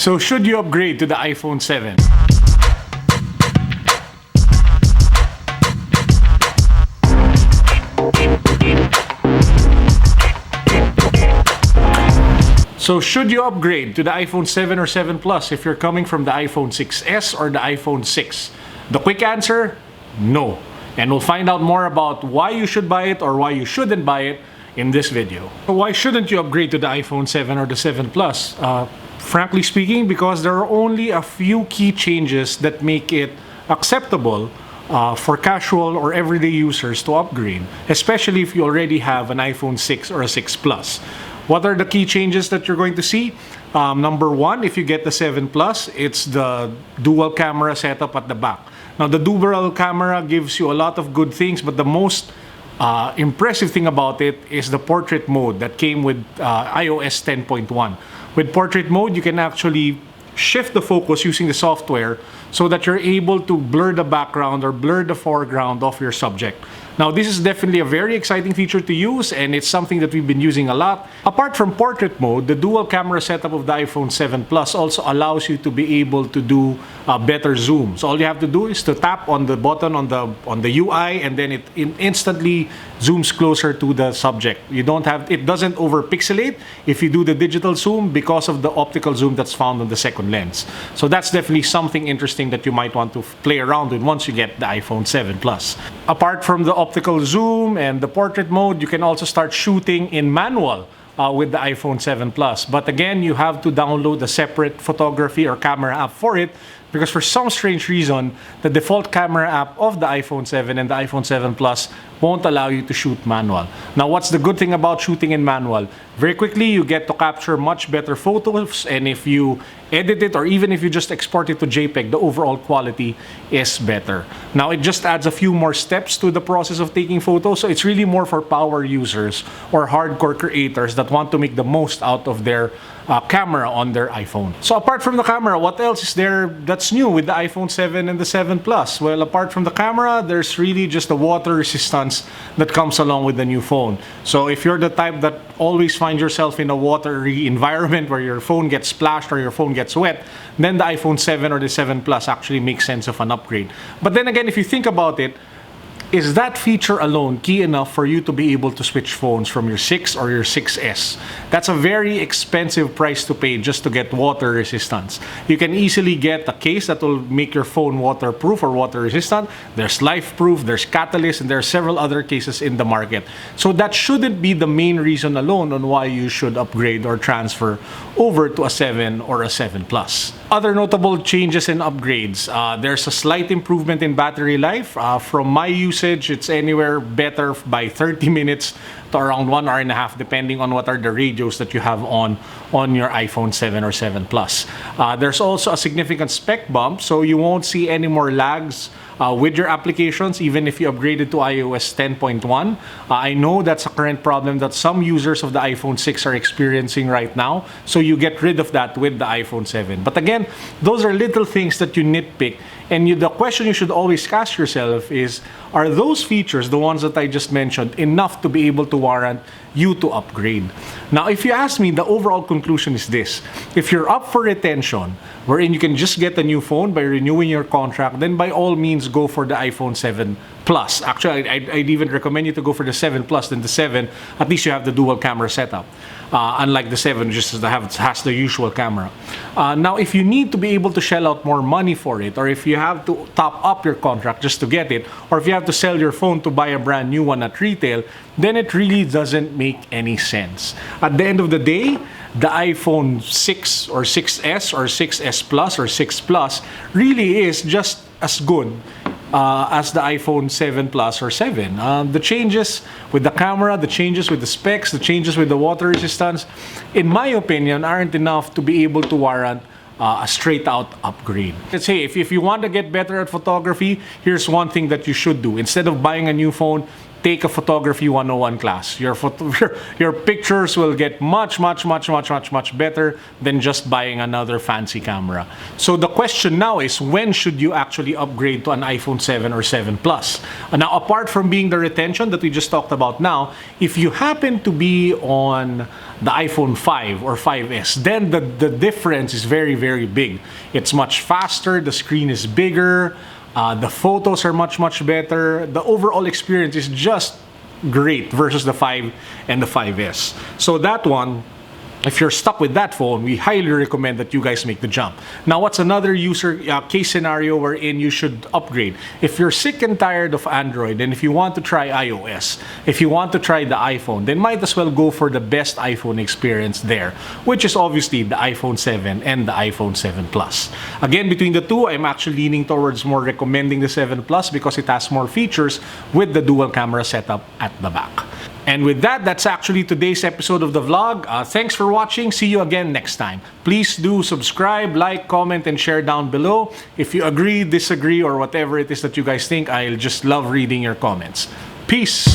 So should you upgrade to the iPhone 7? So should you upgrade to the iPhone 7 or 7 Plus if you're coming from the iPhone 6s or the iPhone 6? The quick answer, no. And we'll find out more about why you should buy it or why you shouldn't buy it in this video. So why shouldn't you upgrade to the iPhone 7 or the 7 Plus? Frankly speaking, because there are only a few key changes that make it acceptable for casual or everyday users to upgrade, especially if you already have an iPhone 6 or a 6 Plus. What are the key changes that you're going to see? Number one, if you get the 7 Plus, it's the dual camera setup at the back. Now, the dual camera gives you a lot of good things, but the most impressive thing about it is the portrait mode that came with iOS 10.1. With portrait mode, you can actually shift the focus using the software so that you're able to blur the background or blur the foreground of your subject. Now, this is definitely a very exciting feature to use, and it's something that we've been using a lot. Apart from portrait mode, the dual camera setup of the iPhone 7 Plus also allows you to be able to do better zoom. So all you have to do is to tap on the button on the UI, and then it instantly zooms closer to the subject. It doesn't over pixelate if you do the digital zoom because of the optical zoom that's found on the second lens. So that's definitely something interesting that you might want to play around with once you get the iPhone 7 Plus. Apart from the optical zoom and the portrait mode, you can also start shooting in manual with the iPhone 7 Plus. But again, you have to download a separate photography or camera app for it, because for some strange reason, the default camera app of the iPhone 7 and the iPhone 7 Plus won't allow you to shoot manual. Now, what's the good thing about shooting in manual? Very quickly, you get to capture much better photos, and if you edit it or even if you just export it to JPEG, the overall quality is better. Now, it just adds a few more steps to the process of taking photos, so it's really more for power users or hardcore creators that want to make the most out of their camera on their iPhone. So apart from the camera, what else is there that's new with the iPhone 7 and the 7 Plus? Well, apart from the camera, there's really just the water resistance that comes along with the new phone. So if you're the type that always finds yourself in a watery environment where your phone gets splashed or your phone gets wet, then the iPhone 7 or the 7 Plus actually makes sense of an upgrade. But then again, if you think about it, is that feature alone key enough for you to be able to switch phones from your 6 or your 6S? That's a very expensive price to pay just to get water resistance. You can easily get a case that will make your phone waterproof or water resistant. There's LifeProof, there's Catalyst, and there are several other cases in the market. So that shouldn't be the main reason alone on why you should upgrade or transfer over to a 7 or a 7 Plus. Other notable changes and upgrades. There's a slight improvement in battery life. From my usage, it's anywhere better by 30 minutes to around 1 hour and a half, depending on what are the radios that you have on your iPhone 7 or 7 Plus. There's also a significant spec bump, so you won't see any more lags with your applications, even if you upgraded to iOS 10.1. I know that's a current problem that some users of the iPhone 6 are experiencing right now, so you get rid of that with the iPhone 7. But again, those are little things that you nitpick, and the question you should always ask yourself is, are those features, the ones that I just mentioned, enough to be able to warrant you to upgrade? Now, if you ask me, the overall conclusion is this. If you're up for retention, wherein you can just get a new phone by renewing your contract, then by all means go for the iPhone 7 Plus. Actually, I'd even recommend you to go for the 7 Plus than the 7. At least you have the dual camera setup. Unlike the 7, just has the usual camera. Now, if you need to be able to shell out more money for it, or if you have to top up your contract just to get it, or if you have to sell your phone to buy a brand new one at retail, then it really doesn't make any sense. At the end of the day, the iPhone 6 or 6S or 6S Plus or 6 Plus really is just as good as the iPhone 7 Plus or 7. The changes with the camera, the changes with the specs, the changes with the water resistance, in my opinion, aren't enough to be able to warrant a straight-out upgrade. Let's say if you want to get better at photography, here's one thing that you should do. Instead of buying a new phone, take a photography 101 class. Your pictures will get much better than just buying another fancy camera. So the question now is, when should you actually upgrade to an iPhone 7 or 7 Plus? Now, apart from being the retention that we just talked about now, if you happen to be on the iPhone 5 or 5S, then the difference is very big. It's much faster, the screen is bigger, the photos are much better. The overall experience is just great versus the 5 and the 5S. So that one, if you're stuck with that phone, we highly recommend that you guys make the jump. Now, what's another case scenario wherein you should upgrade? If you're sick and tired of Android, and if you want to try iOS, if you want to try the iPhone, then might as well go for the best iPhone experience there, which is obviously the iPhone 7 and the iPhone 7 Plus. Again, between the two, I'm actually leaning towards more recommending the 7 Plus because it has more features with the dual camera setup at the back. And with that, that's actually today's episode of the vlog. Thanks for watching. See you again next time. Please do subscribe, like, comment, and share down below. If you agree, disagree, or whatever it is that you guys think, I'll just love reading your comments. Peace!